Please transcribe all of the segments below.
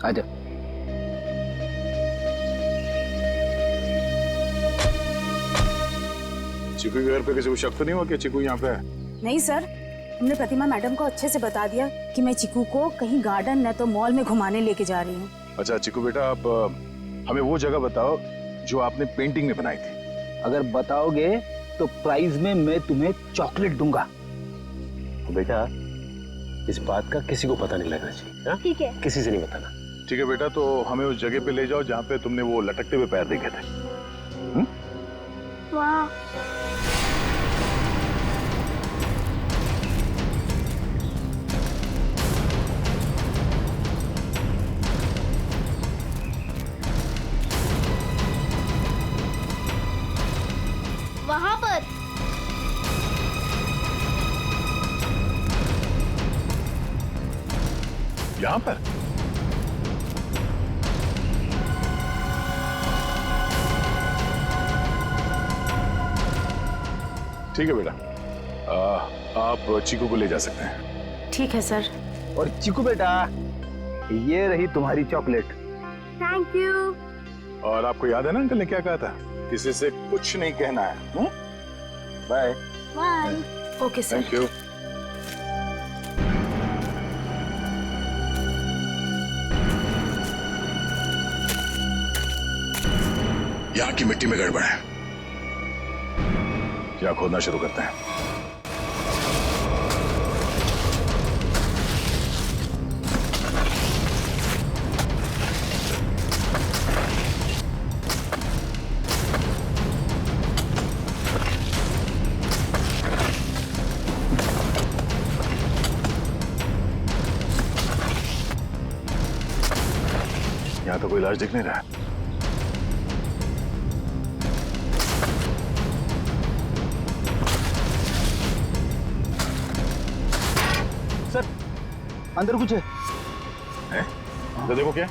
आजा। चिकू के घर पे किसी को शक तो नहीं हुआ कि चिकू यहाँ पे है? नहीं सर, हमने प्रतिमा मैडम को अच्छे से बता दिया कि मैं चिकू को कहीं गार्डन न तो मॉल में घुमाने लेके जा रही हूँ। अच्छा चिकू बेटा, आप हमें वो जगह बताओ जो आपने पेंटिंग में बनाई थी। अगर बताओगे तो प्राइज में मैं तुम्हें चॉकलेट दूंगा। बेटा इस बात का किसी को पता नहीं लगना चाहिए। ठीक है, किसी से नहीं बताना। ठीक है बेटा, तो हमें उस जगह पे ले जाओ जहाँ पे तुमने वो लटकते हुए पैर देखे थे। वहाँ वहाँ पर यहाँ पर? ठीक है बेटा, आप चीकू को ले जा सकते हैं। ठीक है सर। और चिकू बेटा, ये रही तुम्हारी चॉकलेट। Thank you. और आपको याद है ना अंकल ने क्या कहा था? किसी से कुछ नहीं कहना है। Bye. Bye. Okay sir. Thank you. यहाँ की मिट्टी में गड़बड़ है, यहाँ खोदना शुरू करते हैं। यहाँ तो कोई इलाज दिख नहीं रहा है। सर अंदर कुछ है? तो देखो क्या।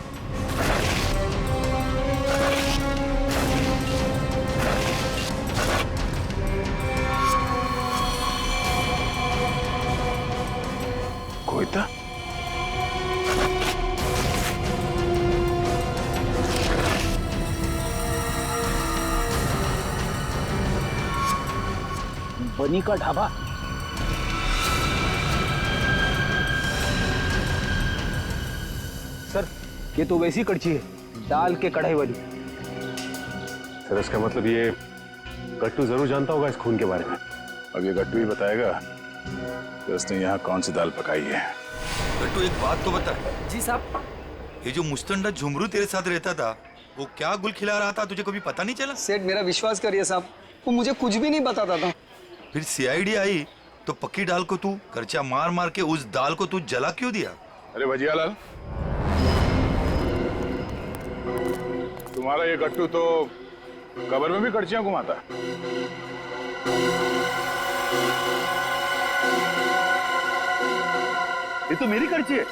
कोई था? बनी का ढाबा। सर ये तो वैसी कड़छी है, दाल के कढ़ाई वाली। सर इसका मतलब ये गट्टू जरूर जानता होगा इस खून के बारे में। अब ये गट्टू ही बताएगा कि उसने यहाँ कौन सी दाल पकाई है। गट्टू एक बात तो बता। जी साहब। ये जो मुस्तंडा झुमरू तेरे साथ रहता था, वो क्या गुल खिला रहा था, तुझे कभी पता नहीं चला? सेठ मेरा विश्वास करिए साहब, वो मुझे कुछ भी नहीं बताता था। फिर सीआईडी आई तो पक्की दाल को तू करचा मार मार के उस दाल को तू जला क्यों दिया? अरे भजियालाल, तुम्हारा ये गट्टू तो कब्र में भी कड़चियां घुमाता है। ये तो मेरी कर्जी है।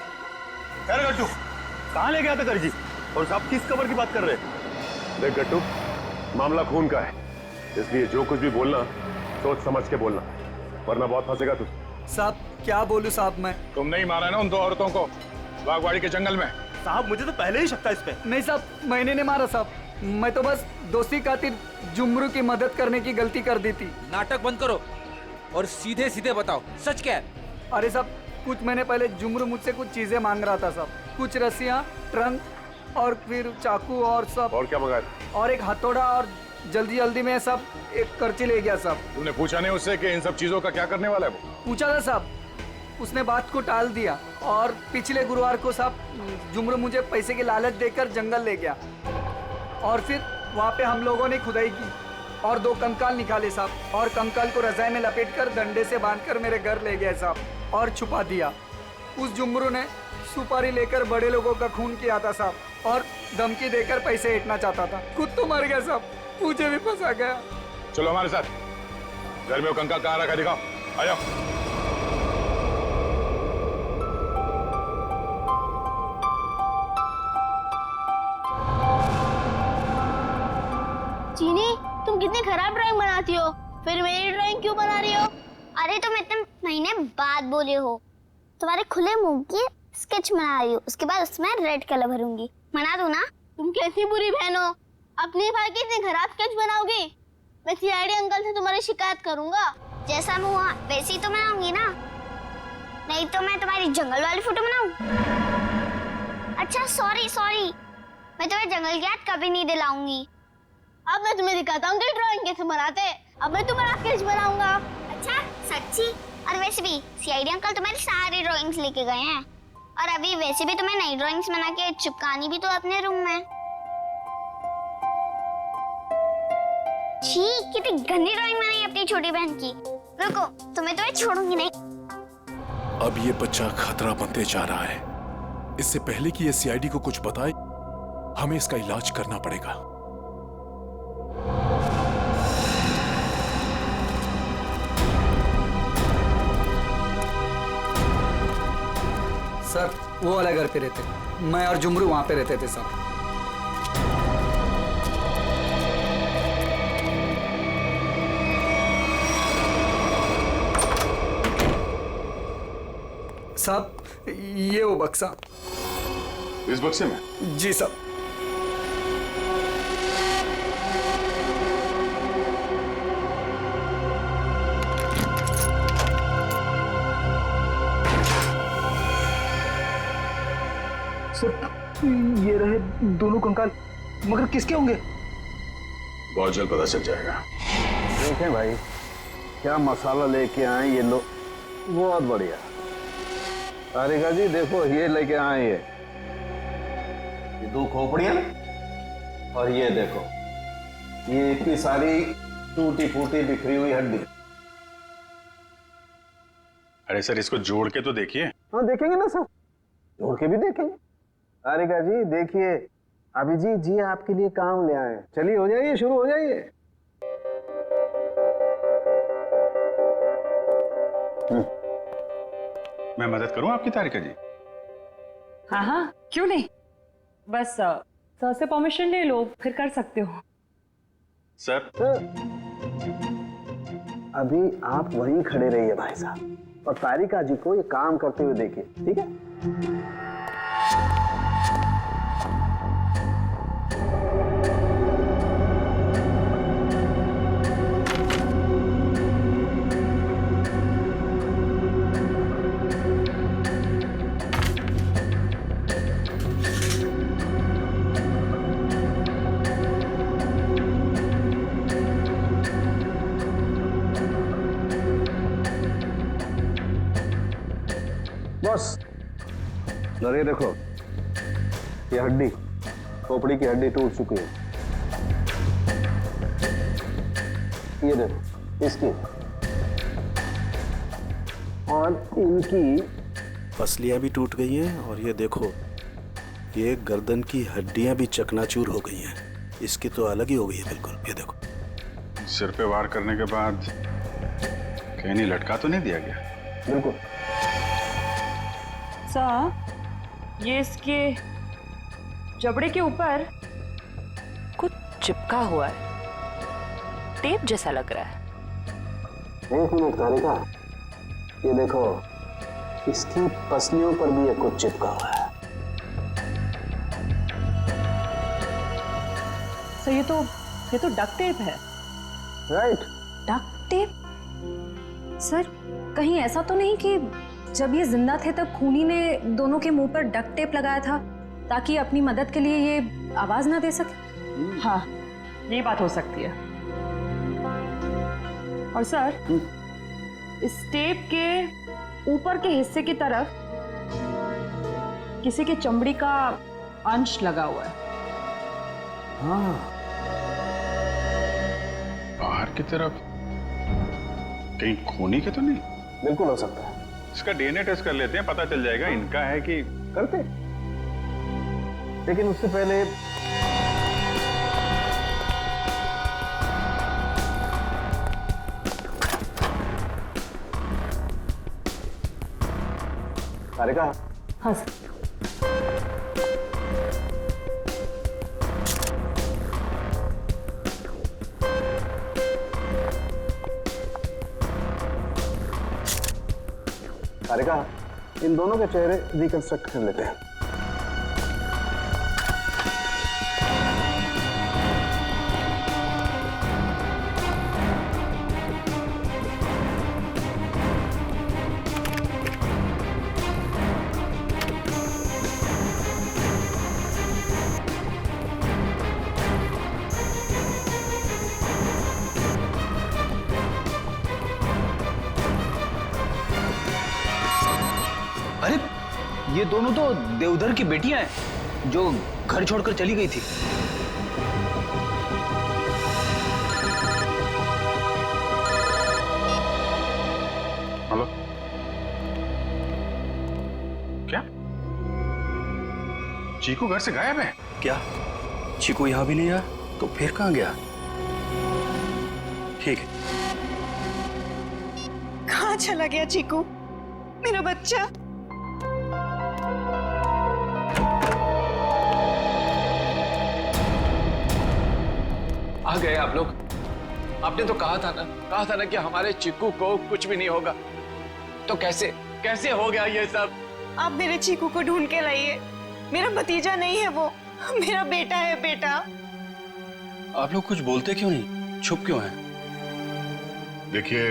अरे गट्टू कहाँ ले गया था कर्जी? और साहब किस कबर की बात कर रहे हैं? देख गट्टू, मामला खून का है, इसलिए जो कुछ भी बोलना सोच समझ के बोलना, वरना बहुत फंसेगा तू। साहब क्या बोलूं साहब मैं? तुमने ही मारा ना उन दो औरतों को बागवाड़ी के जंगल में। साहब मुझे तो पहले ही शक था इस पे। नहीं साहब, मैंने नहीं मारा साहब, मैं तो बस दोस्ती खातिर जुमरू की मदद करने की गलती कर दी थी। नाटक बंद करो और सीधे सीधे बताओ सच क्या है? अरे साहब कुछ महीने पहले जुमरू मुझसे कुछ चीजें मांग रहा था साहब, कुछ रस्सियाँ, ट्रंक और फिर चाकू और सब, और क्या मंगाया? और एक हथौड़ा, और जल्दी जल्दी में सब एक करची ले गया साहब। तुमने पूछा नहीं उससे कि इन सब चीजों का क्या करने वाला है वो? पूछा था साहब, उसने बात को टाल दिया और पिछले गुरुवार को साहब जुमरू मुझे पैसे की लालच देकर जंगल ले गया और फिर वहाँ पे हम लोगों ने खुदाई की और 2 कंकाल निकाले साहब, और कंकाल को रजाई में लपेटकर डंडे से बांधकर मेरे घर ले गए साहब और छुपा दिया। उस जुमरू ने सुपारी लेकर बड़े लोगों का खून किया था साहब और धमकी देकर पैसे ऐंठना चाहता था। खुद तो मर गया साहब, मुझे भी फंसा गया। चलो हमारे साथ, घर में वो कंकाल कहाँ रखा दिखाओ, आ जाओ। चीनी, तुम कितनी खराब ड्राइंग बनाती हो, फिर मेरी ड्राइंग क्यों बना रही हो? अरे तुम इतने महीने बाद बोले हो, तुम्हारे खुले मुंह की स्केच बना रही हूँ, उसके बाद उसमें रेड कलर भरूंगी। बना दूँ ना? तुम कैसी बुरी बहन हो, अपने भाई के इतने खराब स्केच बनाओगी? मैं सीआईडी अंकल से तुम्हारी शिकायत करूंगा। जैसा मुँह वैसे ही तो बनाऊंगी ना, नहीं तो मैं तुम्हारी जंगल वाली फोटो बनाऊं? अच्छा सॉरी, मैं तुम्हें जंगल की याद कभी नहीं दिलाऊंगी। अब मैं तुम्हें दिखाता हूँ कि ड्राइंग कैसे बनाते। अब मैं तुम्हारा स्केच बनाऊंगा। अच्छा सच्ची? और वैसे भी सीआईडी अंकल तुम्हारी सारी ड्राइंग्स लेके गए हैं, और अभी वैसे भी तुम्हें नई ड्राइंग्स बना के चिपकानी भी तो अपने रूम में। छी, कितनी गंदी ड्राइंग बनाई अपनी छोटी बहन की। रुको, तुम्हें तो मैं छोड़ूंगी नहीं। अब ये बच्चा खतरा बनते जा रहा है। इससे पहले कि ये सीआईडी को कुछ बताए, हमें इसका इलाज करना पड़ेगा। सर वो वाला घर पे रहते, मैं और जुमरू वहां पे रहते थे सर। साहब ये वो बक्सा। इस बक्से में? जी साहब। सर ये रहे दोनों कंकाल, मगर किसके होंगे? बहुत जल्द पता चल जाएगा। देखें भाई, क्या मसाला लेके आए ये लोग, बहुत बढ़िया। तारिका जी देखो, ये लेके आए ये 2 खोपड़ियां, और ये देखो ये इतनी सारी टूटी फूटी बिखरी हुई हड्डी। अरे सर, इसको जोड़ के तो देखिए। हाँ देखेंगे ना सर, जोड़ के भी देखेंगे। तारिका जी देखिए, अभिजीत जी आपके लिए काम ले आए। चलिए हो जाइए, शुरू हो जाइए। मैं मदद करूं आपकी तारिका जी? हाँ हाँ क्यों नहीं, बस सर से परमिशन ले लो, फिर कर सकते हो। सर अभी आप वहीं खड़े रहिए भाई साहब, और तारिका जी को ये काम करते हुए देखिए, ठीक है? बस ये देखो, ये हड्डी, खोपड़ी की हड्डी टूट चुकी है। ये देखो इसकी, और इनकी पसलियां भी टूट गई हैं, और ये देखो ये गर्दन की हड्डियां भी चकनाचूर हो गई हैं। इसकी तो अलग ही हो गई है बिल्कुल। ये देखो सिर पे वार करने के बाद कहीं नहीं लटका तो नहीं दिया गया? बिल्कुल। सर ये इसके जबड़े के ऊपर कुछ चिपका हुआ है, टेप जैसा लग रहा है। 1 मिनट तारिका, ये देखो इसकी पसलियों पर भी ये कुछ चिपका हुआ है। सर ये तो डक्ट टेप है। Right, duct tape? सर कहीं ऐसा तो नहीं कि जब ये जिंदा थे तब खूनी ने दोनों के मुंह पर डक्ट टेप लगाया था ताकि अपनी मदद के लिए ये आवाज ना दे सके? हाँ ये बात हो सकती है। और सर इस टेप के ऊपर के हिस्से की तरफ किसी के चमड़ी का अंश लगा हुआ है। हाँ बाहर की तरफ कहीं खूनी के तो नहीं? बिल्कुल हो सकता है। इसका डीएनए टेस्ट कर लेते हैं, पता चल जाएगा इनका है कि। करते, लेकिन उससे पहले तारिका। हाँ सर। तारिका, इन दोनों के चेहरे रिकंस्ट्रक्ट कर लेते हैं। अरे ये दोनों तो देवधर की बेटियां हैं जो घर छोड़कर चली गई थी। हेलो, क्या चीकू घर से गायब है? क्या चीकू यहाँ भी नहीं आया? तो फिर कहाँ गया? ठीक है। कहाँ चला गया चीकू, मेरा बच्चा? आ गए आप लोग। आपने तो कहा था ना कि हमारे चिक्कू को कुछ भी नहीं होगा। तो कैसे कैसे हो गया ये सब? आप मेरे चीकू को ढूंढ के लाइए। मेरा भतीजा नहीं है वो, मेरा बेटा है। बेटा, आप लोग कुछ बोलते क्यों नहीं? चुप क्यों हैं? देखिए,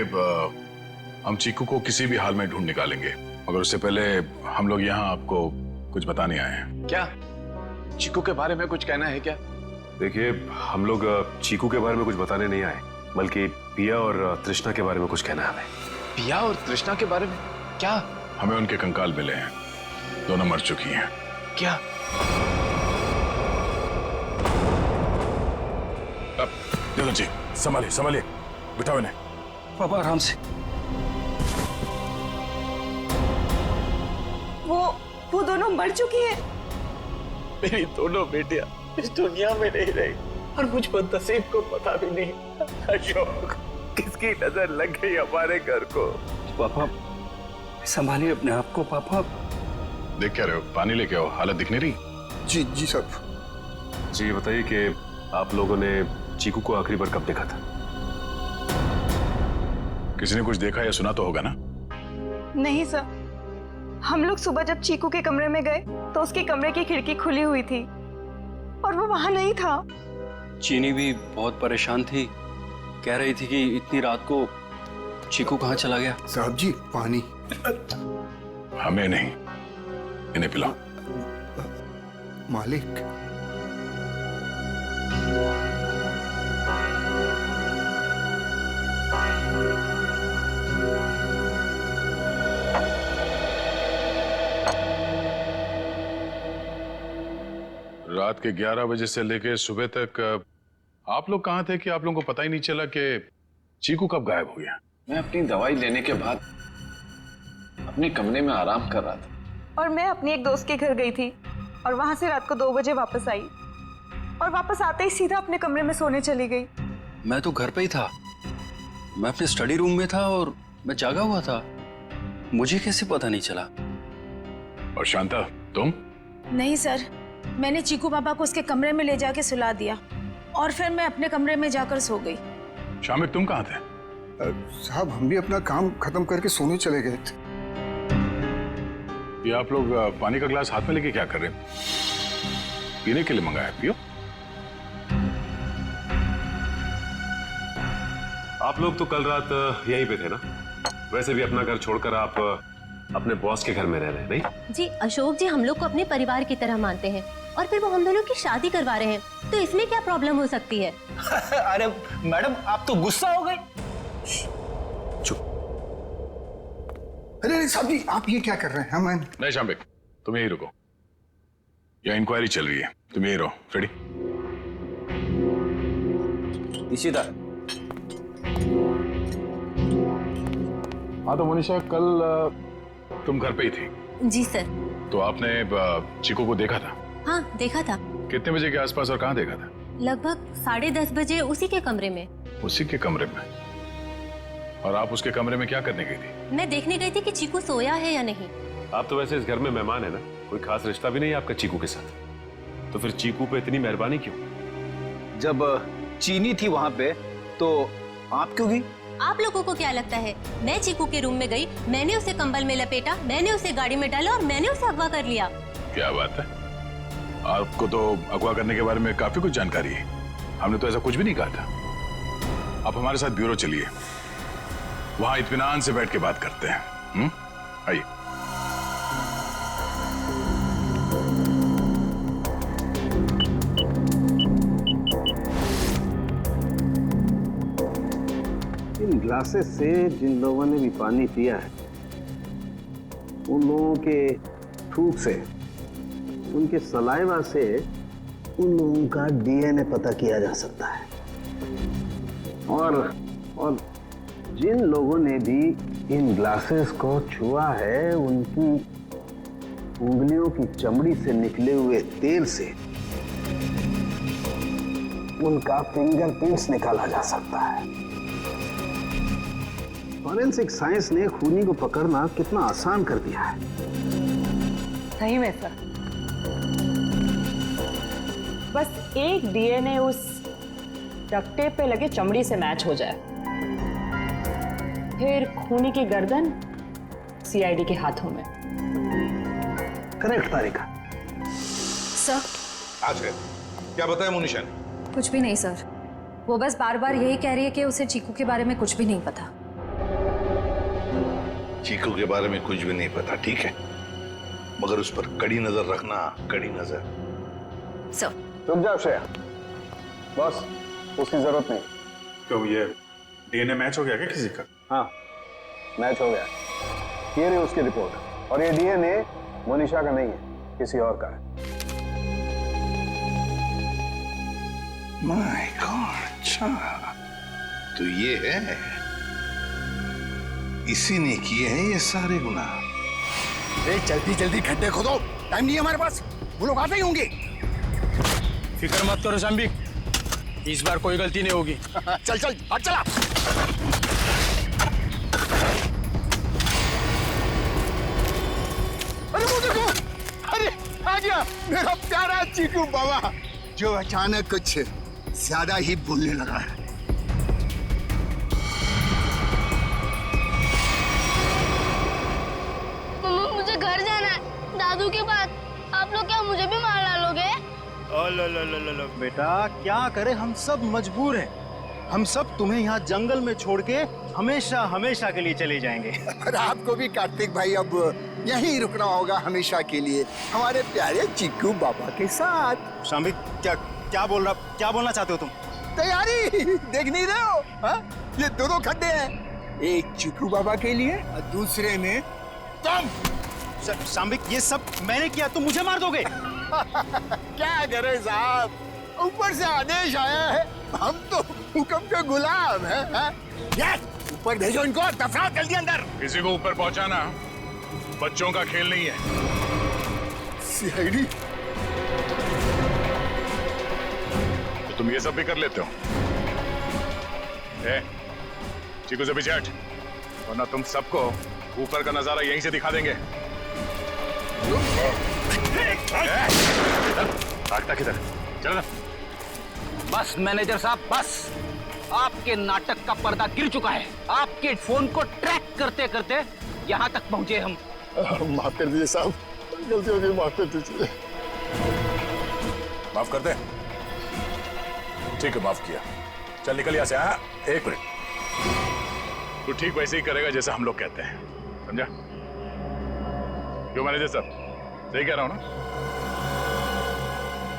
हम चीकू को किसी भी हाल में ढूंढ निकालेंगे, मगर उससे पहले हम लोग यहाँ आपको कुछ बताने आए हैं। क्या चिक्कू के बारे में कुछ कहना है क्या? देखिए, हम लोग चीकू के बारे में कुछ बताने नहीं आए, बल्कि पिया और तृष्णा के बारे में कुछ कहना है हमें। पिया और तृष्णा के बारे में क्या? हमें उनके कंकाल मिले हैं, दोनों मर चुकी हैं। क्या? अब देवधर जी, संभालिए संभालिए, बिठाओ इन्हें। पापा आराम से। वो दोनों मर चुकी है। मेरी दोनों बेटियां इस दुनिया में नहीं रही और मुझ पर नसीब को पता भी नहीं। अशोक, किसकी नजर लग गई हमारे घर को? पापा संभालिए अपने आप को। पापा देख क्या रहे हो? पानी लेके आओ, हालत दिख नहीं रही। जी जी साहब। जी, ये बताइए कि आप लोगों ने चीकू को आखिरी बार कब देखा था? किसी ने कुछ देखा या सुना तो होगा ना? नहीं सर, हम लोग सुबह जब चीकू के कमरे में गए तो उसके कमरे की खिड़की खुली हुई थी और वो वहां नहीं था। चीनी भी बहुत परेशान थी, कह रही थी कि इतनी रात को चीकू कहाँ चला गया। साहब जी, पानी। हमें नहीं, इन्हें पिलाओ। मालिक, रात के 11 बजे से लेके सुबह तक आप लोग कहाँ थे कि आप लोगों को पता ही नहीं चला कि चीकू कब गायब हो गया? मैं अपनी दवाई लेने के बाद अपने कमरे में आराम कर रहा था और मैं अपनी एक दोस्त के घर गई थी और वहां से रात को 2 बजे वापस आई और वापस आते ही सीधा अपने कमरे में सोने चली गई। मैं तो घर पे ही था, मैं अपने स्टडी रूम में था और मैं जागा हुआ था, मुझे कैसे पता नहीं चला? और शांता, तुम? नहीं सर, मैंने चीकू पापा को उसके कमरे में ले जाके सुला दिया और फिर मैं अपने कमरे में जाकर सो गई। शामिक, तुम कहाँ थे? साहब हम भी अपना काम खत्म करके सोने चले गए थे। ये आप लोग पानी का गिलास हाथ में लेके क्या कर रहे हैं? पीने के लिए मंगाया, पियो। आप लोग तो कल रात यहीं पे थे ना? वैसे भी अपना घर छोड़कर आप अपने बॉस के घर में रह रहे हैं, नहीं? जी अशोक जी हम लोग को अपने परिवार की तरह मानते हैं और फिर वो हम दोनों की शादी करवा रहे हैं, तो इसमें क्या प्रॉब्लम हो सकती है? अरे मैडम, आप तो गुस्सा हो गए। अरे साहब जी, आप ये क्या कर रहे हैं? मैं नहीं शामिक, तुम यहीं रुको, यहाँ इंक्वायरी चल रही है, तुम यहीं रहो। रेडी? इशिता। हाँ तो मनीषा, कल तुम घर पे ही थी? जी सर। तो आपने चीकू को देखा था? हाँ देखा था। कितने बजे के आसपास और कहाँ देखा था? लगभग 10:30 बजे उसी के कमरे में। उसी के कमरे में? और आप उसके कमरे में क्या करने गई थी? मैं देखने गई थी कि चीकू सोया है या नहीं। आप तो वैसे इस घर में मेहमान है ना, कोई खास रिश्ता भी नहीं है आपका चीकू के साथ, तो फिर चीकू पे इतनी मेहरबानी क्यों? जब चीनी थी वहां पे तो आप क्यों गई? आप लोगों को क्या लगता है मैं चीकू के रूम में गई, मैंने उसे कंबल में लपेटा, मैंने उसे गाड़ी में डाला और मैंने उसे अगवा कर लिया? क्या बात है, आपको तो अगवा करने के बारे में काफी कुछ जानकारी है। हमने तो ऐसा कुछ भी नहीं कहा था। आप हमारे साथ ब्यूरो चलिए, वहां इत्मीनान से बैठ के बात करते हैं। आइए। इन ग्लासेस से जिन लोगों ने भी पानी पिया है, उन लोगों के थूक से, उनके सलाइवा से उन लोगों का डीएनए पता किया जा सकता है। और जिन लोगों ने भी इन ग्लासेस को छुआ है, उनकी उंगलियों की चमड़ी से निकले हुए तेल से उनका फिंगरप्रिंट्स निकाला जा सकता है। फॉरेंसिक साइंस ने खूनी को पकड़ना कितना आसान कर दिया है। सही में सर, बस एक डीएनए उस डक्ट टेप पे लगे चमड़ी से मैच हो जाए, फिर खूनी की गर्दन सीआईडी के हाथों में। करेक्ट तारिका। सर आज क्या बताया मोनिशा ने? कुछ भी नहीं सर, वो बस बार बार यही कह रही है कि उसे चीकू के बारे में कुछ भी नहीं पता। चीकू के बारे में कुछ भी नहीं पता, ठीक है, मगर उस पर कड़ी नजर रखना, कड़ी नजर। सर रुक जाओ श्रेया, बस उसकी जरूरत नहीं। तो ये डीएनए मैच हो गया क्या किसी का? हाँ, मैच हो गया। ये रही उसकी रिपोर्ट, और ये डीएनए मोनिशा का नहीं है, किसी और का है। माय गॉड, अच्छा तो ये है, इसी ने किए हैं ये सारे गुनाह। जल्दी जल्दी खड्डे खोदो, टाइम नहीं है हमारे पास, वो लोग आते ही होंगे। फिक्र मत करो शाम्बिक, इस बार कोई गलती नहीं होगी। चल चल हट चला। अरे वो देखो, अरे आ गया मेरा प्यारा चीकू बाबा, जो अचानक कुछ ज्यादा ही बोलने लगा है। मम्मा मुझे घर जाना है, दादू के पास। आप लोग क्या मुझे भी मार डालोगे? बेटा क्या करे, हम सब मजबूर हैं। हम सब तुम्हें यहाँ जंगल में छोड़ के हमेशा हमेशा के लिए चले जाएंगे। और आपको भी कार्तिक भाई अब यहीं रुकना होगा हमेशा के लिए, हमारे प्यारे चीकू बाबा के साथ। शाम्बिक क्या बोलना चाहते हो तुम? तैयारी देख नहीं रहे हो? हा? ये दोनों खड्डे हैं, एक चीकू बाबा के लिए और दूसरे में तुम। शाम्बिक ये सब मैंने किया, तुम मुझे मार दोगे? क्या करे साहब, ऊपर से आदेश आया है, हम तो हुक्म के गुलाम हैं। ऊपर भेजो इनको, दफनाओ जल्दी अंदर। किसी को ऊपर पहुंचाना बच्चों का खेल नहीं है। सीआईडी, तो तुम ये सब भी कर लेते हो? चीकू से पीछे हट, वरना तुम सबको ऊपर का नजारा यहीं से दिखा देंगे। भागता किधर? चलो ना। बस मैनेजर साहब, बस आपके नाटक का पर्दा गिर चुका है। आपके फोन को ट्रैक करते करते यहाँ तक पहुंचे हम। माफ कर दीजिए साहब, गलती हो गई, माफ कर दीजिए। माफ कर दे? ठीक है, माफ किया। चल निकल यहाँ से। हाँ, एक मिनट। तू ठीक वैसे ही करेगा जैसे हम लोग कहते हैं, समझा? क्यों मैनेजर साहब, सही कह रहा हूँ ना?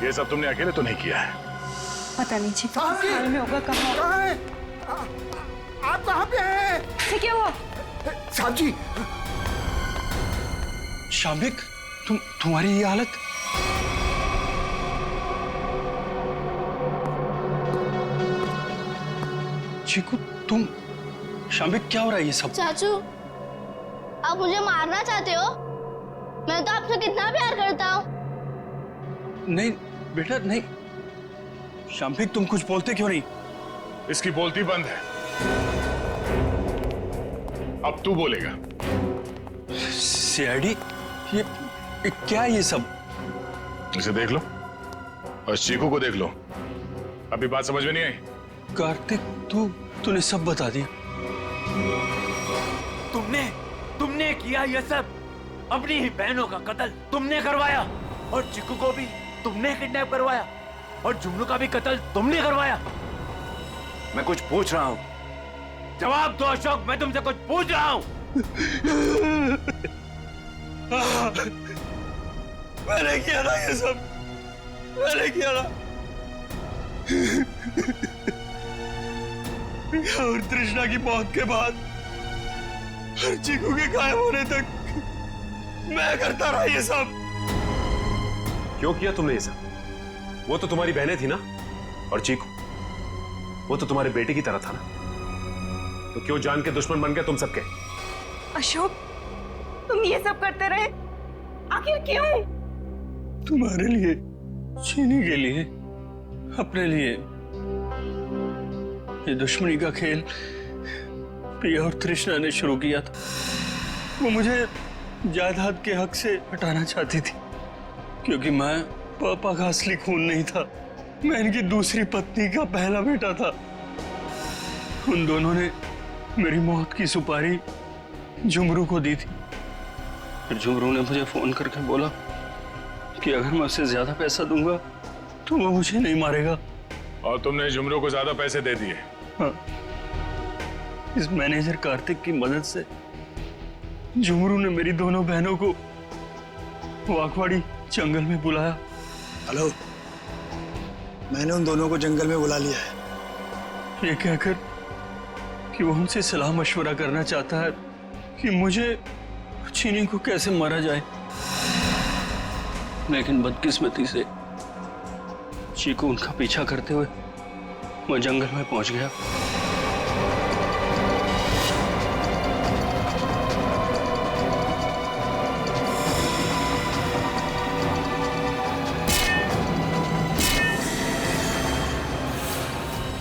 ये सब तुमने अकेले तो नहीं किया है। पता नहीं चीकू किस हाल में होगा। कहाँ है? आप कहाँ पे हैं? ये क्या हुआ? साहब जी। शाम्बिक, तुम्हारी ये हालत? चीकू तुम, शाम्बिक क्या हो रहा है ये सब? चाचू, आप मुझे मारना चाहते हो? मैं तो आपसे कितना प्यार करता हूँ। नहीं बेटा नहीं। शाम्बिक तुम कुछ बोलते क्यों नहीं? इसकी बोलती बंद है, अब तू बोलेगा। सीआईडी, ये क्या है ये सब? इसे देख लो और चीकू को देख लो। अभी बात समझ में नहीं आई? कार्तिक तूने सब बता दिया। किया ये सब? अपनी ही बहनों का कत्ल तुमने करवाया और चिक्कू को भी तुमने किडनैप करवाया और जुमनू का भी कत्ल तुमने करवाया। मैं कुछ पूछ रहा हूँ, जवाब दो अशोक, मैं तुमसे कुछ पूछ रहा हूँ। मैंने किया ना ये सब, मैंने किया ना। और तृष्णा की मौत के बाद और चीकू के गायब होने तक मैं करता रहा ये सब। क्यों किया तुमने ये सब? वो तो तुम्हारी बहनें थी ना, और चीकू वो तो तुम्हारे बेटे की तरह था ना, तो क्यों जान के दुश्मन बन गए तुम सबके? अशोक, तुम ये सब करते रहे, आखिर क्यों? तुम्हारे लिए, चीनी के लिए, अपने लिए। ये दुश्मनी का खेल पिया और तृष्णा ने शुरू किया था। वो मुझे जायदाद के हक से हटाना चाहती थी, क्योंकि मैं पापा का असली खून नहीं था, मैं इनकी दूसरी पत्नी का पहला बेटा था। उन दोनों ने मेरी मौत की सुपारी झुमरू को दी थी। फिर झुमरू ने मुझे फोन करके बोला कि अगर मैं उसे ज्यादा पैसा दूंगा तो वो मुझे नहीं मारेगा। और तुमने झुमरू को ज्यादा पैसे दे दिए? हाँ, इस मैनेजर कार्तिक की मदद से झुमरू ने मेरी दोनों बहनों को वाकवाड़ी जंगल में बुलाया। हेलो, मैंने उन दोनों को जंगल में बुला लिया है। ये कहकर कि वो उनसे सलाह मशवरा करना चाहता है कि मुझे चीनी को कैसे मारा जाए। लेकिन बदकिस्मती से चीकू उनका पीछा करते हुए मैं जंगल में पहुंच गया।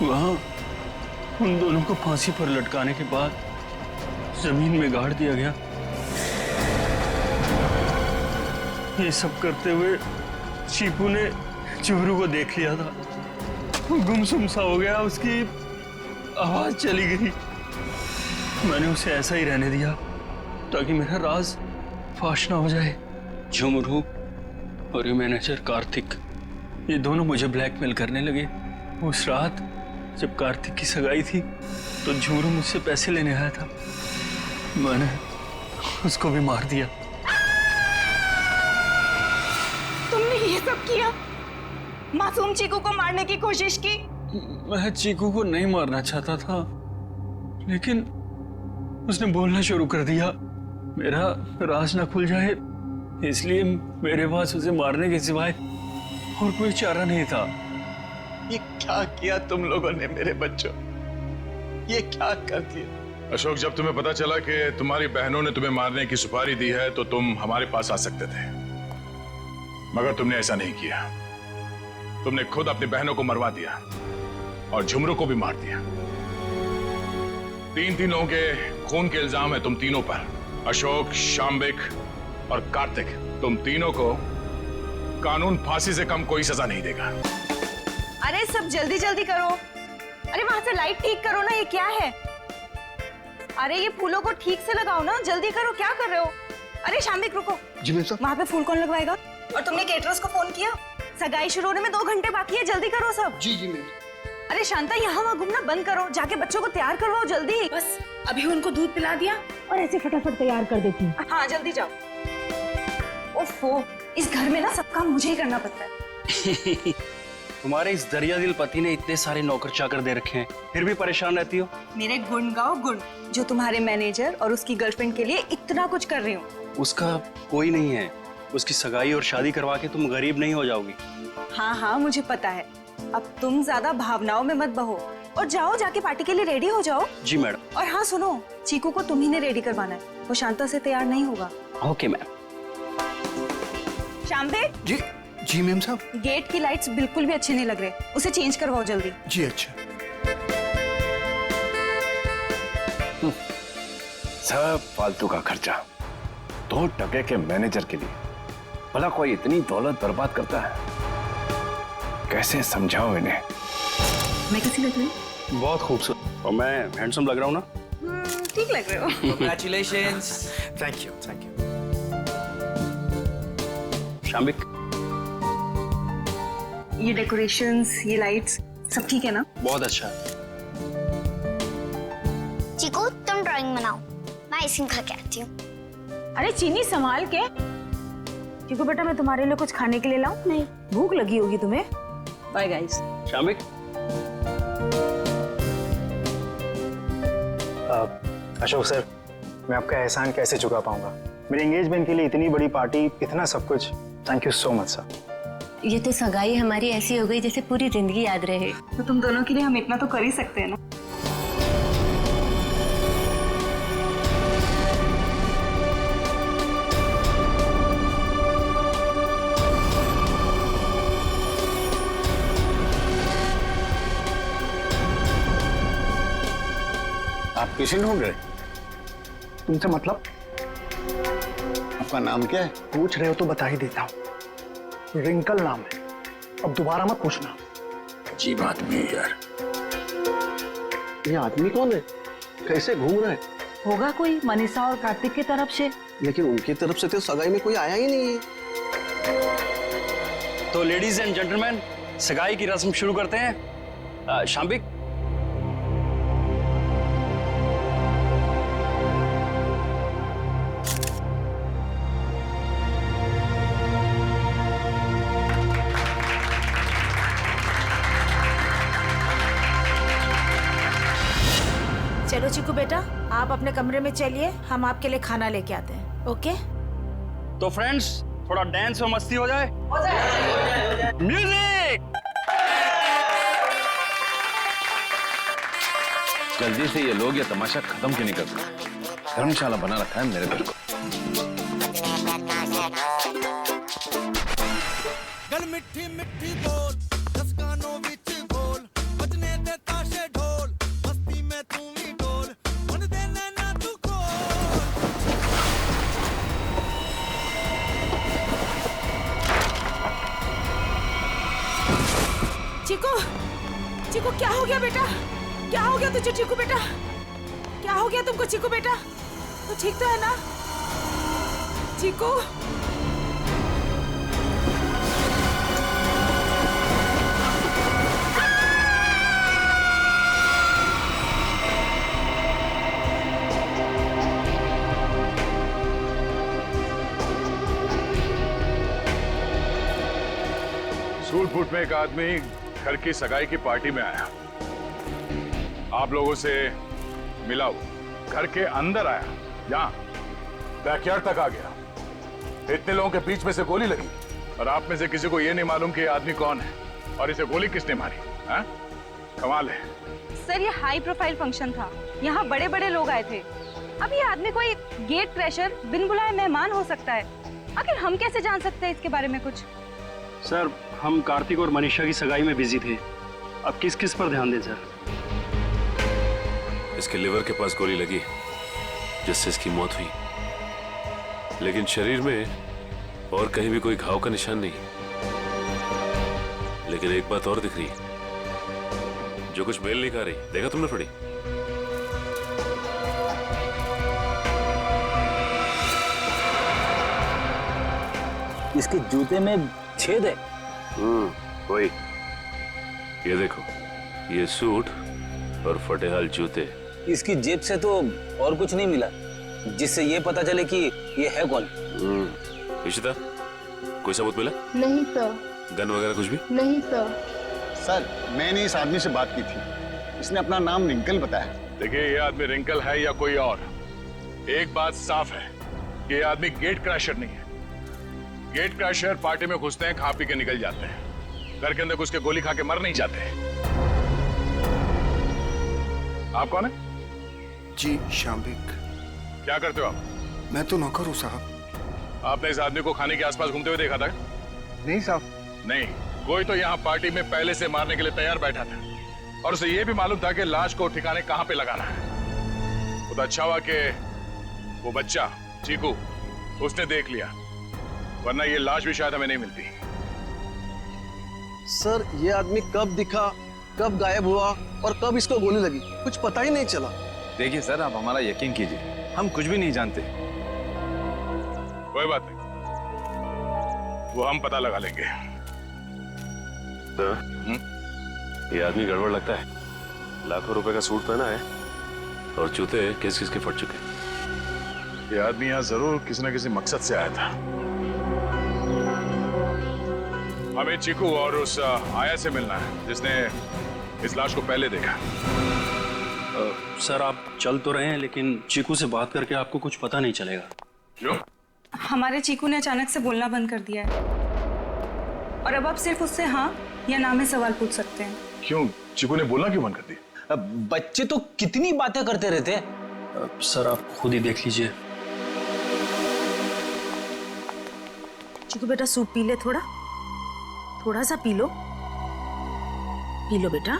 वहां उन दोनों को फांसी पर लटकाने के बाद जमीन में गाड़ दिया गया। ये सब करते हुए चीकू ने झुमरू को देख लिया था, गुमसुम सा हो गया, उसकी आवाज चली गई। मैंने उसे ऐसा ही रहने दिया ताकि मेरा राज फाश ना हो जाए। झुमरू और ये मैनेजर कार्तिक, ये दोनों मुझे ब्लैकमेल करने लगे। उस रात जब कार्तिक की सगाई थी तो झुमरू मुझसे पैसे लेने आया था, मैंने उसको भी मार दिया। तुमने ये सब किया? मासूम चीकू को मारने की कोशिश की? मैं चीकू को नहीं मारना चाहता था, लेकिन उसने बोलना शुरू कर दिया, मेरा राज ना खुल जाए, इसलिए मेरे पास उसे मारने के सिवाय और कोई चारा नहीं था। ये क्या किया तुम लोगों ने मेरे बच्चों? ये क्या कर दिया? अशोक, जब तुम्हें पता चला कि तुम्हारी बहनों ने तुम्हें मारने की सुपारी दी है तो तुम हमारे पास आ सकते थे, मगर तुमने ऐसा नहीं किया। तुमने खुद अपनी बहनों को मरवा दिया और झुमरू को भी मार दिया। तीन लोगों के खून के इल्जाम है तुम तीनों पर, अशोक, शाम्बिक और कार्तिक। तुम तीनों को कानून फांसी से कम कोई सजा नहीं देगा। अरे सब जल्दी जल्दी करो। अरे वहां से लाइट ठीक करो ना, ये क्या है? अरे ये फूलों को ठीक से लगाओ ना, जल्दी करो, क्या कर रहे हो? अरे शाम्बिक रुको। जी मैम साहब। वहां पे फूल कौन लगवाएगा? और तुमने केटरर्स को फोन किया? सगाई शुरू होने में 2 घंटे बाकी है, जल्दी करो सब। जी जी मैम। अरे शांता, यहाँ वहाँ घूमना बंद करो, जाके बच्चों को तैयार करवाओ जल्दी। बस अभी उनको दूध पिला दिया और ऐसे फटाफट तैयार कर देती हूँ। हाँ जल्दी जाओ। ओफो, इस घर में ना सब काम मुझे ही करना पड़ता है। तुम्हारे इस दरिया दिल पति ने इतने सारे नौकर चाकर दे रखे हैं, फिर भी परेशान रहती हो। मेरे गुण गाओ गुण, जो तुम्हारे मैनेजर और उसकी गर्लफ्रेंड के लिए इतना कुछ कर रही हूँ। उसका कोई नहीं है, उसकी सगाई और शादी करवा के तुम गरीब नहीं हो जाओगी। हाँ हाँ मुझे पता है, अब तुम ज्यादा भावनाओं में मत बहो और जाओ, जाके पार्टी के लिए रेडी हो जाओ। जी मैडम। और हाँ सुनो, चीकू को तुम ही ने रेडी करवाना है, वो शांता से तैयार नहीं होगा। Okay ma'am. शाम्बिक। जी जी मैम साहब। गेट की लाइट्स बिल्कुल भी अच्छे नहीं लग रहे, उसे चेंज करवाओ जल्दी। जी अच्छा। सब फालतू का खर्चा 2 टके के मैनेजर के लिए। भला कोई इतनी दौलत बर्बाद करता है? कैसे समझाओ इन्हें? मैं कैसी लग रही हूँ? बहुत खूबसूरत। और मैं हैंडसम लग रहा हूँ ना? ठीक लग रहे हो। Congratulations. Thank you thank you. Shambik, ये डेकोरेशंस, ये लाइट्स सब ठीक है ना? बहुत अच्छा। चिकू तुम ड्राइंग बनाओ, मैं आइसक्रीम खा के आती हूँ। अरे चीनी संभाल के। चिकू बेटा मैं तुम्हारे लिए कुछ खाने के लिए लाऊं? नहीं, भूख लगी होगी तुम्हें। Bye guys. Shambik, Ashok sir, मैं आपका एहसान कैसे चुका पाऊंगा? मेरे एंगेजमेंट के लिए इतनी बड़ी पार्टी, इतना सब कुछ। Thank you so much sir. ये तो सगाई हमारी ऐसी हो गई जैसे पूरी जिंदगी याद रहे। तो तुम दोनों के लिए हम इतना तो कर ही सकते हैं ना। आप किसी ढूंढ रहे? तुमसे मतलब? आपका नाम क्या है? पूछ रहे हो तो बता ही देता हूँ। रिंकल नाम है, अब दोबारा मत पूछना। अजीब आदमी है यार। ये आदमी कौन है? कैसे घूम रहा है? होगा कोई मनीषा और कार्तिक की तरफ से। लेकिन उनकी तरफ से तो सगाई में कोई आया ही नहीं है। तो लेडीज एंड जेंटलमैन, सगाई की रस्म शुरू करते हैं। शाम्बिक, चलो चिकू बेटा, आप अपने कमरे में चलिए, हम आपके लिए खाना लेके आते हैं। ओके? तो फ्रेंड्स, थोड़ा डांस और मस्ती हो जाए। म्यूजिक। जल्दी से ये लोग ये तमाशा खत्म क्यों नहीं करते? धर्मशाला बना रखा है मेरे घर को। गल मिठी मिठी बोल, दस कानों विच बोल, बजने दे ताशे ढोल, मस्ती में तू भी डोल, मन दे नैना तू खोल। चिकू, चिकू क्या हो गया बेटा? क्या हो गया तुझे चिकू बेटा? क्या हो गया तुमको चिकू बेटा? तो ठीक तो है ना चिकू? सूटबूट में एक आदमी घर की सगाई की पार्टी में आया, आप लोगों से मिला, वो घर के अंदर आया, यहाँ बैकयार्ड तक आ गया, इतने लोगों के बीच में से गोली लगी और आप में से किसी को यह नहीं मालूम कि ये आदमी कौन है और इसे गोली किसने मारी? हाँ? कमाल है। सर ये हाई प्रोफाइल फंक्शन था, यहाँ बड़े बड़े लोग आए थे। अब ये आदमी कोई गेट क्रैशर, बिन बुलाए मेहमान हो सकता है। आखिर हम कैसे जान सकते हैं इसके बारे में कुछ? सर, हम कार्तिक और मनीषा की सगाई में बिजी थे। अब किस किस पर ध्यान दें सर? इसके लिवर के पास गोली लगी जिससे इसकी मौत हुई, लेकिन शरीर में और कहीं भी कोई घाव का निशान नहीं। लेकिन एक बात और दिख रही है जो कुछ मेल नहीं खा रही। देखा तुमने फड़ी? इसके जूते में छेद है। वही, ये देखो, ये सूट और फटेहाल जूते। इसकी जेब से तो और कुछ नहीं मिला जिससे ये पता चले कि ये है कौन। इशिता, कोई सबूत मिला? नहीं सर। गन वगैरह कुछ भी? नहीं सर। सर, मैंने इस आदमी से बात की थी, इसने अपना नाम रिंकल बताया। देखिए, ये आदमी रिंकल है या कोई और, एक बात साफ है कि ये आदमी गेट क्रैशर नहीं है। गेट क्रैशर पार्टी में घुसते हैं, खा पी के निकल जाते हैं, घर के अंदर घुस के गोली खा के मर नहीं जाते। आप कौन है? जी, शाम्बिक। क्या करते हो आप? मैं तो नौकर हूँ साहब। आपने इस आदमी को खाने के आसपास घूमते हुए देखा था? नहीं साहब। नहीं, कोई तो यहाँ पार्टी में पहले से मारने के लिए तैयार बैठा था और उसे यह भी मालूम था कि लाश को ठिकाने कहाँ पे लगाना है। वो तो अच्छा हुआ कि वो बच्चा चीकू उसने देख लिया, वरना ये लाश भी शायद हमें नहीं मिलती। सर, ये आदमी कब दिखा, कब गायब हुआ और कब इसको गोली लगी, कुछ पता ही नहीं चला। देखिए सर, आप हमारा यकीन कीजिए, हम कुछ भी नहीं जानते। कोई बात नहीं, वो हम पता लगा लेंगे। ये आदमी गड़बड़ लगता है। लाखों रुपए का सूट पहना है और जूते किस किस के फट चुके। ये आदमी यहाँ जरूर किसी न किसी मकसद से आया था। हमें चीकू और उस आया से मिलना है जिसने इस लाश को पहले देखा। सर आप चल तो रहे हैं, लेकिन चीकू से बात करके आपको कुछ पता नहीं चलेगा। क्यों? हमारे चीकू ने अचानक से बोलना बंद कर दिया है और अब आप सिर्फ उससे हाँ या ना में सवाल पूछ सकते हैं। क्यों? चीकू ने बोलना क्यों बंद कर दिया? बच्चे तो कितनी बातें करते रहते हैं। सर आप खुद ही देख लीजिए। चीकू बेटा सूप पी ले, थोड़ा सा पी लो बेटा।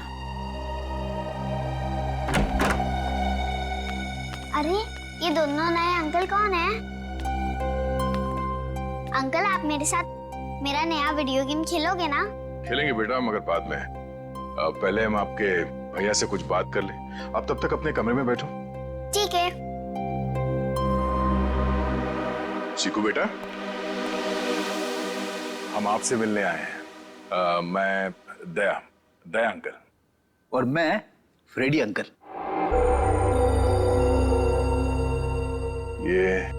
अरे ये दोनों नए अंकल कौन है? अंकल आप मेरे साथ मेरा नया वीडियो गेम खेलोगे ना? खेलेंगे बेटा, मगर बाद में। पहले हम आपके भैया से कुछ बात कर लें। आप तब तक अपने कमरे में बैठो। ठीक है। चीकू बेटा, हम आपसे मिलने आए हैं। मैं दया अंकल। और मैं फ्रेडी अंकल। ये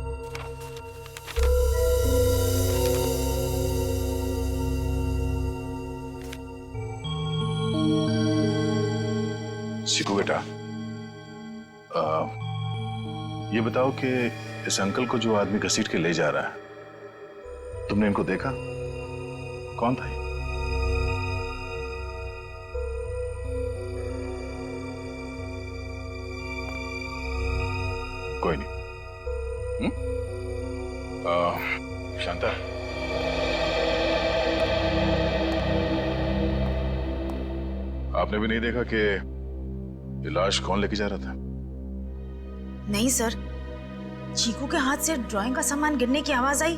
चीकू बेटा, ये बताओ कि इस अंकल को जो आदमी घसीट के ले जा रहा है, तुमने इनको देखा? कौन था ये? कोई नहीं। शांता, आपने भी नहीं देखा कि ये लाश कौन लेके जा रहा था? नहीं सर, चीकू के हाथ से ड्राइंग का सामान गिरने की आवाज आई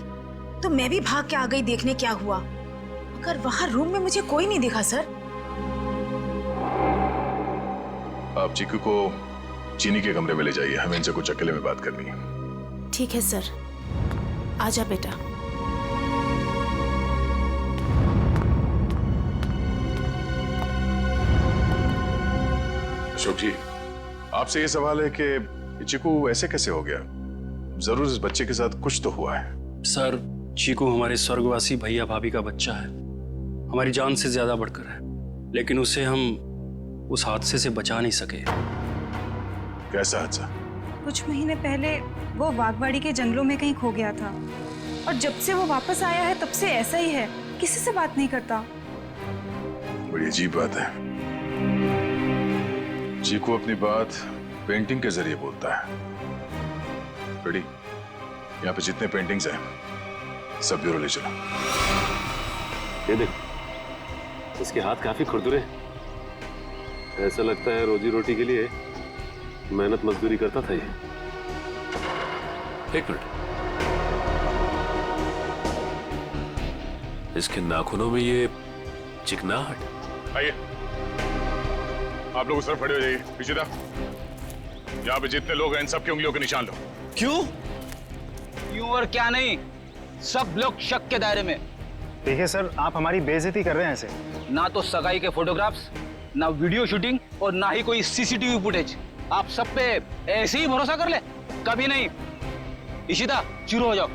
तो मैं भी भाग के आ गई देखने क्या हुआ, मगर वहां रूम में मुझे कोई नहीं दिखा सर। आप चीकू को चीनी के कमरे में ले जाइए, हमें इनसे कुछ अकेले में बात करनी है। ठीक है सर, आजा बेटा। अशोक जी, आपसे ये सवाल है कि चीकू ऐसे कैसे हो गया? जरूर इस बच्चे के साथ कुछ तो हुआ है। सर चीकू हमारे स्वर्गवासी भैया भाभी का बच्चा है, हमारी जान से ज्यादा बढ़कर है, लेकिन उसे हम उस हादसे से बचा नहीं सके। कैसा हादसा? कुछ महीने पहले वो बागवाड़ी के जंगलों में कहीं खो गया था और जब से वो वापस आया है तब से ऐसा ही है, किसी से बात नहीं करता। बड़ी अजीब बात है। चीकू अपनी बात पेंटिंग के जरिए बोलता है। बेटी, यहाँ पे जितने पेंटिंग्स हैं सब ब्यूरो ले चलो। ये देख, इसके हाथ काफी खुरदुरे, ऐसा लगता है रोजी रोटी के लिए मेहनत मजदूरी करता था ये। एक मिनट, इसके नाखूनों में ये चिकनाहट। आइए, आप लोग उस तरफ खड़े हो जाइए। पीछे था, यहाँ पे जितने लोग हैं इन सबकी उंगलियों के निशान लो। क्यों? क्यों और क्या नहीं, सब लोग शक के दायरे में। देखिए सर, आप हमारी बेइज्जती कर रहे हैं ऐसे। ना तो सगाई के फोटोग्राफ्स, ना वीडियो शूटिंग और ना ही कोई सीसीटीवी फुटेज। आप सब पे ऐसे ही भरोसा कर ले? कभी नहीं। इशिता, शुरू हो जाओ।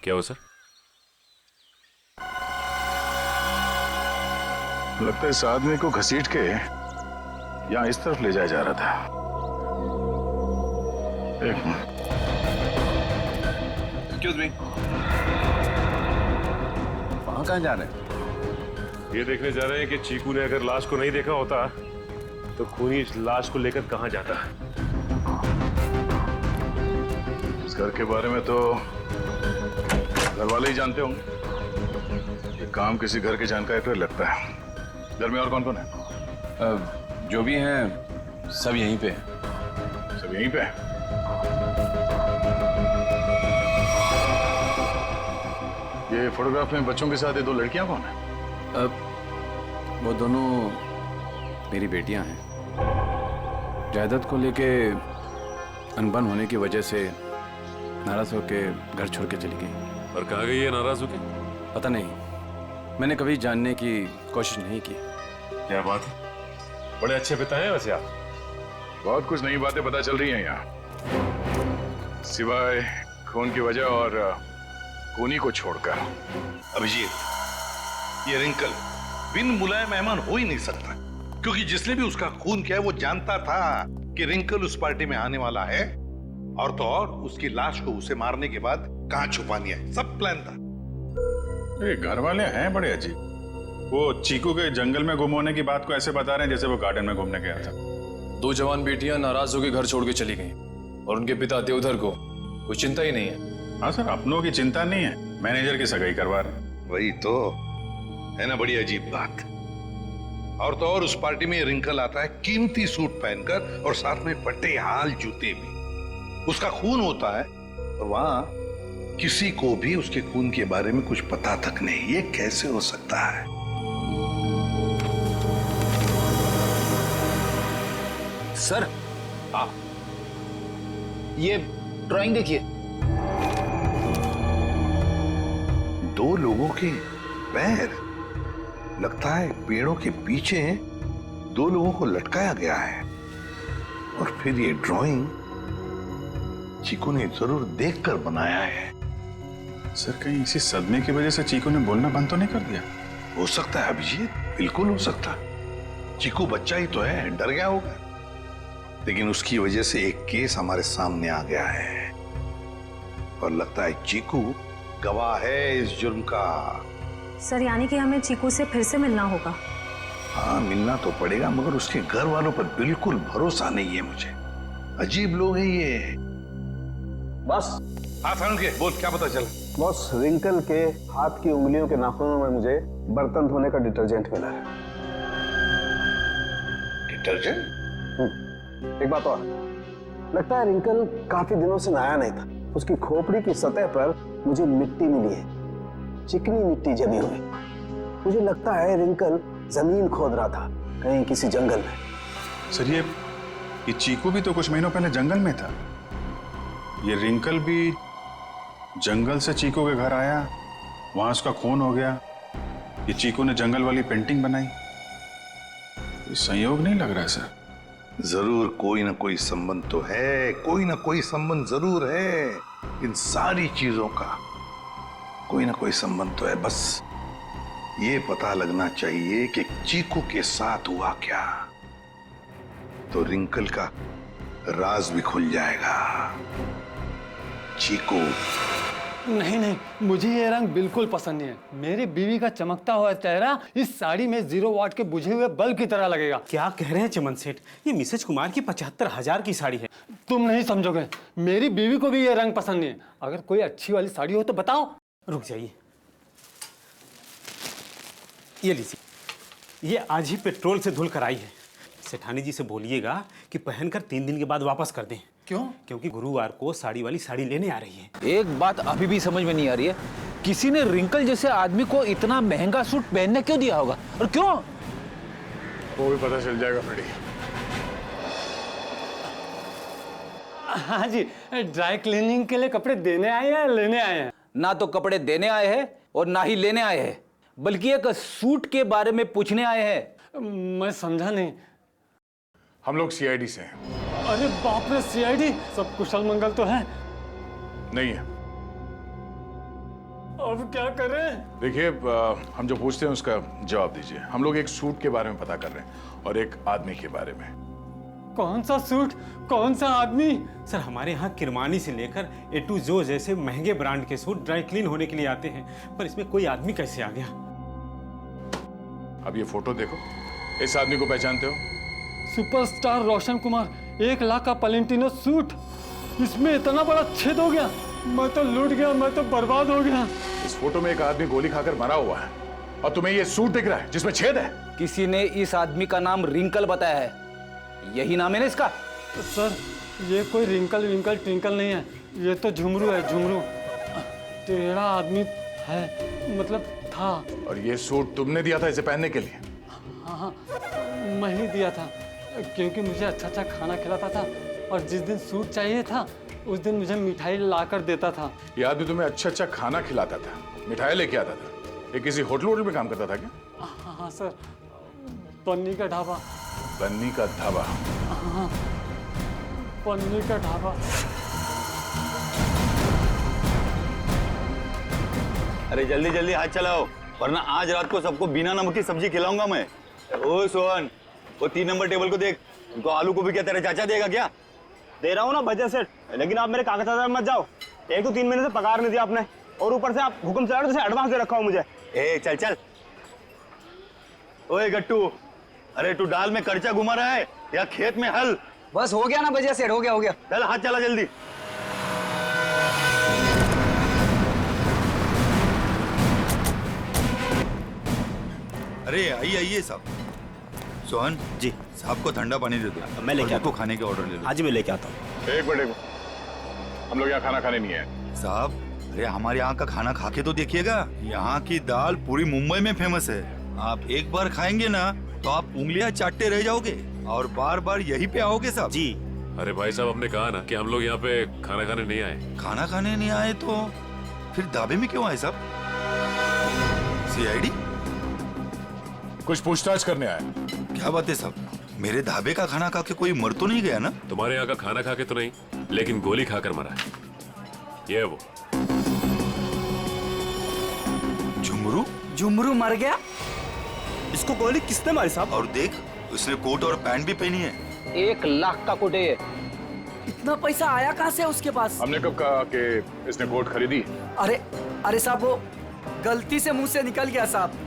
क्या हो सर? लगता है इस आदमी को घसीट के यहाँ इस तरफ ले जाया जा रहा था। एक मिनट। एक्सक्यूज मी, वहां कहाँ जा रहे हैं? ये देखने जा रहे हैं कि चीकू ने अगर लाश को नहीं देखा होता तो खूनी इस लाश को लेकर कहां जाता। इस घर के बारे में तो घर वाले ही जानते होंगे। ये काम किसी घर के जानकारी पर लगता है। घर में और कौन कौन है? जो भी हैं सब यहीं पे हैं। सब यहीं पे? ये फोटोग्राफ में बच्चों के साथ ये दो लड़कियां कौन है? वो दोनों मेरी बेटियां हैं। जायदाद को लेके अनबन होने की वजह से नाराज होके घर छोड़ के चली गई। और कहाँ गई है नाराज होके? पता नहीं, मैंने कभी जानने की कोशिश नहीं की। क्या बात है, बड़े अच्छे पिता हैं वैसे आप। बहुत कुछ नई बातें पता चल रही हैं यहाँ, सिवाय खून की वजह और खूनी को छोड़कर। अभिजीत, ये रिंकल बिन बुलाए मेहमान हो ही नहीं सकता, क्योंकि जिसने भी उसका खून किया है वो जानता था कि रिंकल उस पार्टी में आने वाला है, और तो और उसकी लाश को उसे मारने के बाद कहां छुपानी है, सब प्लान था। ये घर वाले हैं बड़े अजीब। वो चीकू के जंगल में गुम होने की बात को ऐसे बता रहे हैं जैसे वो गार्डन में घूमने गया था। 2 जवान बेटियां नाराज होकर घर छोड़ के चली गईं और उनके पिता देवधर को कोई चिंता ही नहीं है। हाँ सर, अपनों की चिंता नहीं है, मैनेजर की सगाई करवा रहे। वही तो है ना, बड़ी अजीब बात। और तो और उस पार्टी में रिंकल आता है कीमती सूट पहनकर और साथ में पट्टेहाल जूते भी। उसका खून होता है और वहां किसी को भी उसके खून के बारे में कुछ पता तक नहीं। ये कैसे हो सकता है? सर, ये ड्राइंग देखिए। 2 लोगों के पैर, लगता है पेड़ों के पीछे 2 लोगों को लटकाया गया है। और फिर ये ड्राइंग चीकू ने जरूर देखकर बनाया है। सर, कहीं इसी सदमे की वजह से चीकू ने बोलना बंद तो नहीं कर दिया? हो सकता है अभिजीत, बिल्कुल हो सकता है। चीकू बच्चा ही तो है, डर गया होगा। लेकिन उसकी वजह से एक केस हमारे सामने आ गया है और लगता है चीकू गवाह है इस जुर्म का। सर, यानी कि हमें चीकू से फिर से मिलना होगा? हाँ, मिलना तो पड़ेगा, मगर उसके घर वालों पर बिल्कुल भरोसा नहीं है मुझे। अजीब लोग हैं ये। बस। हाँ सानुके, बोल, क्या पता चला? बॉस, रिंकल के हाथ की उंगलियों के नाखूनों में मुझे बर्तन धोने का डिटर्जेंट मिला है। डिटर्जेंट? एक बात और, लगता है रिंकल काफी दिनों से नहाया नहीं था। उसकी खोपड़ी की सतह पर मुझे मिट्टी मिली है, चिकनी मिट्टी जमी हुई। मुझे लगता है रिंकल जमीन खोद रहा था कहीं किसी जंगल में। सर, ये चीकू भी तो कुछ महीनों पहले जंगल में था। ये रिंकल भी जंगल से चीकू के घर आया, वहां उसका खून हो गया। ये चीकू ने जंगल वाली पेंटिंग बनाई। ये संयोग नहीं लग रहा है सर। जरूर कोई ना कोई संबंध तो है, कोई ना कोई संबंध जरूर है। इन सारी चीजों का कोई ना कोई संबंध तो है। बस ये पता लगना चाहिए कि चीकू के साथ हुआ क्या, तो रिंकल का राज भी खुल जाएगा। चीकू, नहीं नहीं, मुझे ये रंग बिल्कुल पसंद नहीं है। मेरी बीवी का चमकता हुआ चेहरा इस साड़ी में 0 वाट के बुझे हुए बल्ब की तरह लगेगा। क्या कह रहे हैं चमन सेठ, ये मिसेज कुमार की 75,000 की साड़ी है। तुम नहीं समझोगे, मेरी बीवी को भी ये रंग पसंद नहीं है। अगर कोई अच्छी वाली साड़ी हो तो बताओ। रुक जाइए, ये लीजिए, ये आज ही पेट्रोल से धुल कर आई है। सेठानी जी से बोलिएगा कि पहनकर 3 दिन के बाद वापस कर दें। क्यों? क्योंकि गुरुवार को साड़ी वाली साड़ी लेने आ रही है। एक बात अभी भी समझ में नहीं आ रही है, किसी ने रिंकल जैसे आदमी को इतना महंगा सूट पहनने क्यों दिया होगा और क्यों? वो भी पता चल जाएगा फ्रेडी। हाँ जी, ड्राई क्लीनिंग के लिए कपड़े देने आए हैं, लेने आए हैं? ना तो कपड़े देने आए हैं और ना ही लेने आए हैं, बल्कि एक सूट के बारे में पूछने आए हैं। मैं समझा नहीं। हम लोग सीआईडी से हैं। अरे बाप रे, सीआईडी? सब कुशल मंगल तो है? नहीं है। अब क्या करें? देखिए, हम जो पूछते हैं उसका जवाब दीजिए। हम लोग एक सूट के बारे में पता कर रहे हैं और एक आदमी के बारे में। कौन सा सूट, कौन सा आदमी? सर, हमारे यहाँ किरमानी से लेकर A to Z जैसे महंगे ब्रांड के सूट ड्राई क्लीन होने के लिए आते हैं, पर इसमें कोई आदमी कैसे आ गया? अब ये फोटो देखो, इस आदमी को पहचानते हो? सुपरस्टार रोशन कुमार, 1 लाख का पलेंटिनो सूट, इसमें इतना बड़ा छेद हो गया। मैं तो लूट गया, मैं तो बर्बाद हो गया। इस फोटो में एक आदमी गोली खाकर मरा हुआ है और तुम्हें ये सूट दिख रहा है जिसमें छेद है। किसी ने इस आदमी का नाम रिंकल बताया है, यही नाम है ना इसका? सर, ये कोई रिंकल विंकल ट्विंकल नहीं है, ये तो झुमरू है, झुमरू। टेढ़ा आदमी है, मतलब था। और ये सूट तुमने दिया था इसे पहनने के लिए? हाँ, मैं ही दिया था। क्योंकि मुझे अच्छा अच्छा खाना खिलाता था और जिस दिन सूट चाहिए था उस दिन मुझे मिठाई ला कर देता था। ये आदमी तुम्हें अच्छा अच्छा खाना खिलाता था, मिठाई लेके आता था। ये किसी होटल में काम करता था क्या? हाँ सर, पन्नी का ढाबा। बन्नी का ढाबा? हाँ, पन्नी का ढाबा। अरे जल्दी जल्दी हाथ चलाओ, वरना आज रात को सबको बिना नमक की सब्जी खिलाऊंगा मैं। ओ सोहन, वो 3 नंबर टेबल को देख, उनको आलू को भी क्या तेरा चाचा देगा क्या? दे रहा हूँ ना बजट सेठ, लेकिन आप मेरे कागजात मत जाओ। एक तो 3 महीने से पगार नहीं दिया आपने, और ऊपर से आप हुक्म चला रहे हो, एडवांस दे रखा हूँ मुझे। ए चल चल। ओए गट्टू, अरे तू दाल में कर्चा घुमा रहा है या खेत में हल? बस हो गया ना बजिया सेठ, हो गया। चल हाथ चला जल्दी। अरे आइए आइए साहब। सोहन जी, साहब को ठंडा पानी दे दो। मैं लेके आता हूं। खाने के ऑर्डर ले लो। आज मैं लेके आता हूँ। एक मिनट, हम लोग यहाँ खाना खाने नहीं आए साहब। अरे हमारे यहाँ का खाना खा के तो देखिएगा, यहाँ की दाल पूरी मुंबई में फेमस है। आप एक बार खाएंगे ना तो आप उंगलियां चाटते रह जाओगे और बार बार यहीं पे आओगे साहब। जी। अरे भाई साहब, हमने कहा ना कि हम लोग यहाँ पे खाना खाने नहीं आए। खाना खाने नहीं आए तो फिर ढाबे में क्यों आए साहब? सीआईडी? कुछ पूछताछ करने आए। क्या बात है साहब, मेरे ढाबे का खाना खा के कोई मर तो नहीं गया ना? तुम्हारे यहाँ का खाना खा के तो नहीं, लेकिन गोली खाकर मरा है। ये वो झुमरू। झुमरू मर गया? इसको गोली किसने मारी साहब? और देख, उसने कोट और पैंट भी पहनी है। 1 लाख का कोट है ये। इतना पैसा आया कहाँ से उसके पास? हमने कब कहा कि इसने कोट खरीदी? अरे साहब, वो गलती से मुंह से निकल गया साहब।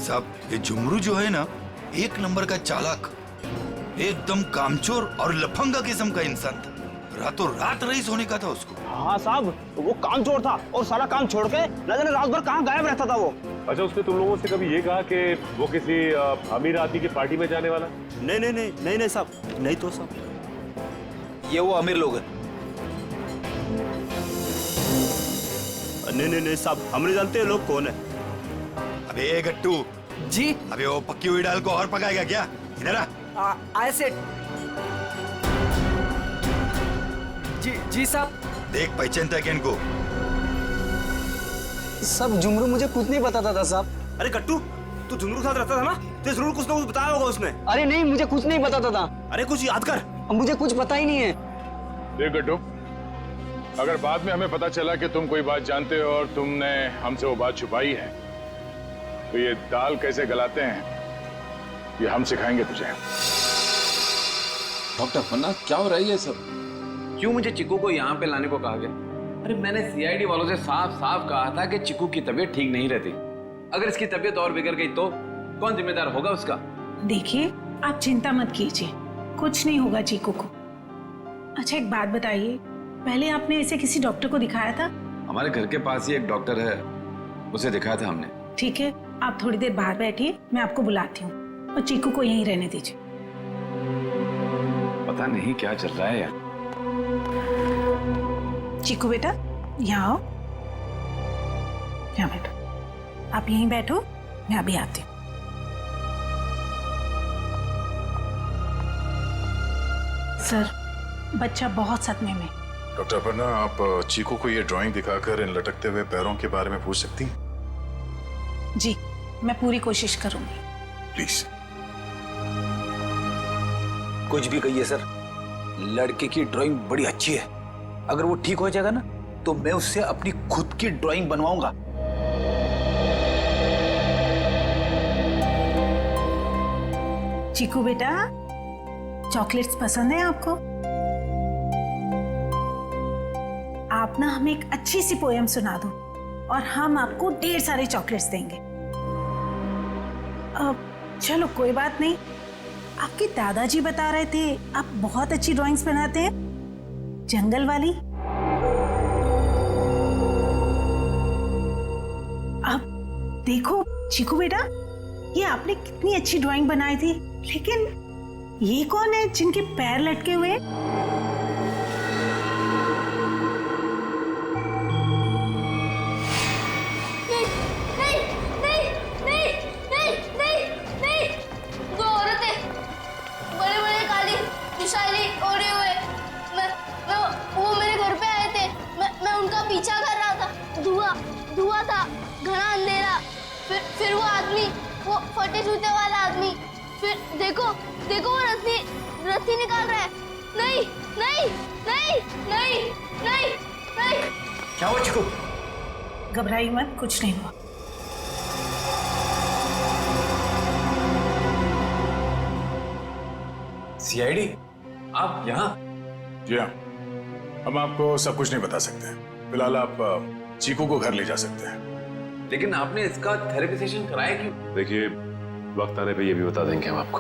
साहब, ये झुमरू जो है ना, 1 नंबर का चालाक, एकदम कामचोर और लफंगा किस्म का इंसान था। रातों रात रईस होने का था उसको। हाँ साहब, वो कामचोर था और सारा काम छोड़ के न जाने रात भर कहाँ गायब रहता था वो। अच्छा, उसने तुम लोगों से कभी ये कहा कि वो किसी अमीर आदमी की पार्टी में जाने वाला? नहीं साहब, नहीं तो साहब, ये वो अमीर लोग हैं। नहीं साहब, हम नहीं जानते लोग कौन है। अबे गट्टू जी। अबे वो पक्की हुई दाल को और पकाएगा क्या? इधर आ। आए सेठ। जी साहब। देख, पहचानता है क्या इनको? सब झुमरू मुझे कुछ नहीं बताता था साहब। अरे गट्टू, तू झुमरू के साथ रहता था ना, तो जरूर कुछ ना कुछ बताया होगा उसने। अरे नहीं, मुझे कुछ नहीं बताता था। अरे कुछ याद कर। मुझे कुछ पता ही नहीं है। देख गट्टू, अगर बाद में हमें पता चला कि तुम कोई बात जानते हो और तुमने हमसे वो बात छुपाई है, तो ये दाल कैसे गलाते हैं ये हम सिखाएंगे तुझे। डॉक्टर पन्ना, क्या हो रहा है ये सब? क्यों मुझे चिक्कू को यहाँ पे लाने को कहा गया? अरे मैंने सीआईडी वालों से साफ साफ कहा था कि चिक्कू की तबीयत ठीक नहीं रहती। अगर इसकी तबीयत और बिगड़ गई तो कौन जिम्मेदार होगा उसका? देखिए, आप चिंता मत कीजिए, कुछ नहीं होगा चीकू को। अच्छा एक बात बताइए, पहले आपने ऐसे किसी डॉक्टर को दिखाया था? हमारे घर के पास ही एक डॉक्टर है, उसे दिखाया था हमने। ठीक है, आप थोड़ी देर बाहर बैठिए, मैं आपको बुलाती हूँ, और चीकू को यहीं रहने दीजिए। पता नहीं क्या चल रहा है यार। चीकू बेटा, यहाँ आओ, यहाँ बैठो। आप यहीं बैठो, मैं अभी आती हूँ। सर, बच्चा बहुत सदमे में। डॉक्टर पन्ना, आप चीकू को ये ड्राइंग दिखाकर इन लटकते हुए पैरों के बारे में पूछ सकती हैं? जी, मैं पूरी कोशिश करूंगी। प्लीज। कुछ भी कहिए सर, लड़के की ड्राइंग बड़ी अच्छी है। अगर वो ठीक हो जाएगा ना, तो मैं उससे अपनी खुद की ड्राइंग बनवाऊंगा। चीकू बेटा, चॉकलेट्स पसंद है आपको? आप ना हमें एक अच्छी सी पोएम सुना दो और हम आपको ढेर सारे चॉकलेट्स देंगे। चलो कोई बात नहीं, आपके दादाजी बता रहे थे आप बहुत अच्छी ड्राइंग्स बनाते हैं, जंगल वाली। अब देखो चीकू बेटा, ये आपने कितनी अच्छी ड्राइंग बनाई थी, लेकिन ये कौन है जिनके पैर लटके हुए? फिर वो आदमी, वो फटे जूते वाला आदमी, फिर देखो देखो वो रस्सी निकाल रहा है। नहीं नहीं नहीं नहीं नहीं नहीं। क्या हुआ चिकू? घबराई मत, कुछ नहीं हुआ। सीआईडी, आप यहाँ? जी हाँ, हम आपको सब कुछ नहीं बता सकते। फिलहाल आप चीकू को घर ले जा सकते हैं। लेकिन आपने इसका थेरेपी सेशन कराया क्यों? देखिए, वक्त आने पे ये भी बता देंगे हम आपको।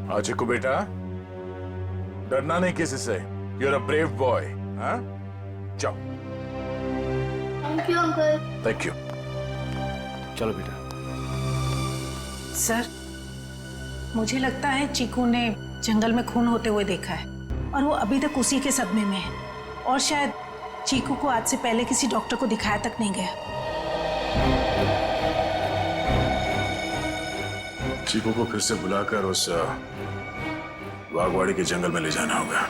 हाँ चिकू बेटा, डरना नहीं किसी से। You are a brave boy. हाँ, जाओ। Thank you uncle. Thank you. चलो बेटा। सर, मुझे लगता है चीकू ने जंगल में खून होते हुए देखा है और वो अभी तक उसी के सदमे में है और शायद चीकू को आज से पहले किसी डॉक्टर को दिखाया तक नहीं गया। चीकू को फिर से बुलाकर उस बागवाड़ी के जंगल में ले जाना होगा।